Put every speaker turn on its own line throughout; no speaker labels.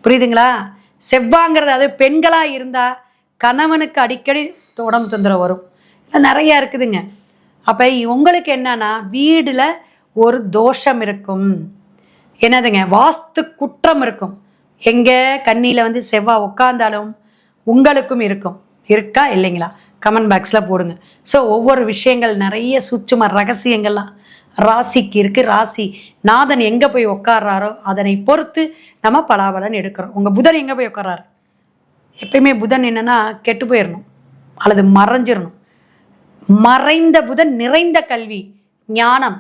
புரியுதுங்களா? செவ்வாங்கிறது அது பெண்களாக இருந்தால் கணவனுக்கு அடிக்கடி உடம்பு தொந்தரவு வரும், நிறையா இருக்குதுங்க. அப்போ உங்களுக்கு என்னன்னா வீடில் ஒரு தோஷம் இருக்கும், என்னதுங்க, வாஸ்து குற்றம் இருக்கும். எங்கே கண்ணியில் வந்து செவ்வாய் உட்காந்தாலும் உங்களுக்கும் இருக்கும். இருக்கா இல்லைங்களா? கமெண்ட் பாக்ஸில் போடுங்க. ஸோ ஒவ்வொரு விஷயங்கள் நிறைய சூட்சும ரகசியங்கள்லாம் ராசிக்கு இருக்குது. ராசி நாதன் எங்கே போய் உட்கார்றாரோ அதனை பொறுத்து நம்ம பலாபலன் எடுக்கிறோம். உங்கள் புதன் எங்கே போய் உட்கார்றாரு? எப்பயுமே புதன் என்னன்னா கெட்டு போயிடணும் அல்லது மறைஞ்சிடணும். மறைந்த புதன் நிறைந்த கல்வி ஞானம்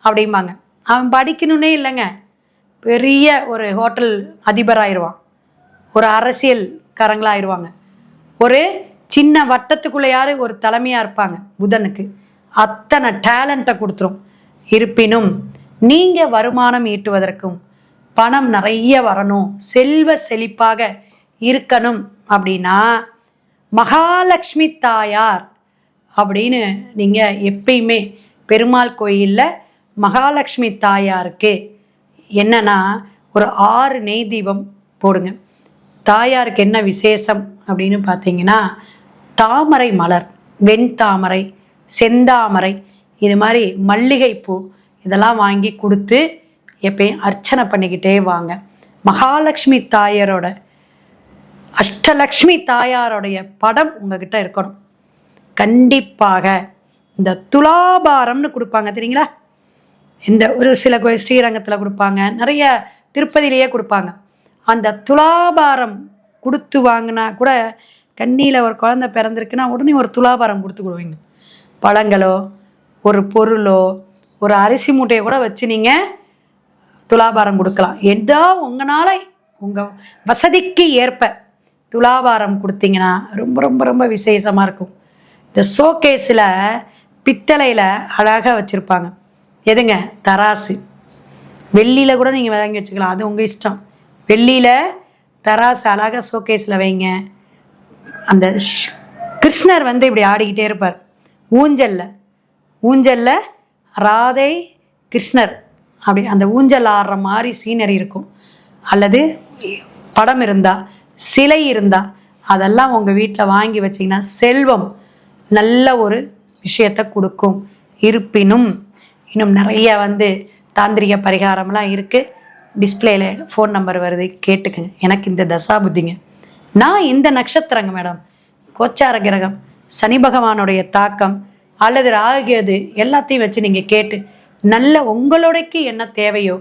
அப்படிம்பாங்க. அவன் படிக்கணுன்னே இல்லைங்க, பெரிய ஒரு ஹோட்டல் அதிபராகிடுவான், ஒரு அரசியல்காரங்களாகிடுவாங்க, ஒரு சின்ன வட்டத்துக்குள்ளே ஒரு தலைமையாக இருப்பாங்க. புதனுக்கு அத்தனை டேலண்ட்டை கொடுத்துரும். இருப்பினும் நீங்கள் வருமானம் ஈட்டுவதற்கும் பணம் நிறைய வரணும், செல்வ செழிப்பாக இருக்கணும் அப்படின்னா மகாலட்சுமி தாயார் அப்படின்னு நீங்கள் எப்பயுமே பெருமாள் கோயிலில் மகாலட்சுமி தாயாருக்கு என்னன்னா ஒரு 6 நெய் தீபம் போடுங்க. தாயாருக்கு என்ன விசேஷம் அப்படின்னு பார்த்தீங்கன்னா தாமரை மலர், வெண்தாமரை, செந்தாமரை, இது மாதிரி மல்லிகைப்பூ இதெல்லாம் வாங்கி கொடுத்து எப்பயும் அர்ச்சனை பண்ணிக்கிட்டே வாங்க. மகாலட்சுமி தாயாரோட அஷ்டலக்ஷ்மி தாயாரோடைய படம் உங்ககிட்ட இருக்கணும். கண்டிப்பாக இந்த துலாபாரம்னு கொடுப்பாங்க தெரியுங்களா? இந்த ஒரு சில ஸ்ரீரங்கத்தில் கொடுப்பாங்க, நிறைய திருப்பதியிலேயே கொடுப்பாங்க. அந்த துலாபாரம் கொடுத்து வாங்கினா கூட கண்ணியில் ஒரு குழந்தை பிறந்திருக்குன்னா உடனே ஒரு துலாபாரம் கொடுத்து கொடுவீங்க. பழங்களோ ஒரு பொருளோ ஒரு அரிசி மூட்டையை கூட வச்சு நீங்கள் துலாபாரம் கொடுக்கலாம். ஏதோ உங்களால் உங்கள் வசதிக்கு ஏற்ப துலாபாரம் கொடுத்தீங்கன்னா ரொம்ப ரொம்ப ரொம்ப விசேஷமாக இருக்கும். இந்த ஷோகேஸில் பித்தளையில் அழகாக வச்சுருப்பாங்க. எதுங்க? தராசு. வெள்ளியில் கூட நீங்கள் வாங்கி வச்சுக்கலாம், அது உங்கள் இஷ்டம். வெள்ளியில் தராசு அழகாக ஷோகேஸில் வைங்க. அந்த கிருஷ்ணர் வந்து இப்படி ஆடிக்கிட்டே இருப்பார் ஊஞ்சலில் ராதை கிருஷ்ணர் அப்படி அந்த ஊஞ்சல் ஆடுற மாதிரி சீனரி இருக்கும். அல்லது படம் இருந்தால் சிலை இருந்தால் அதெல்லாம் உங்கள் வீட்டில் வாங்கி வச்சிங்கன்னா செல்வம் நல்ல ஒரு விஷயத்தை கொடுக்கும். இருப்பினும் இன்னும் நிறைய வந்து தாந்திரிக பரிகாரம்லாம் இருக்குது. டிஸ்பிளேல ஃபோன் நம்பர் வருது, கேட்டுக்குங்க. எனக்கு இந்த தசா புத்திங்க, நான் இந்த நட்சத்திரங்க மேடம், கோச்சார கிரகம், சனி பகவானுடைய தாக்கம் அல்லது ராகு அது எல்லாத்தையும் வச்சு நீங்கள் கேட்டு நல்ல உங்களோடைக்கு என்ன தேவையோ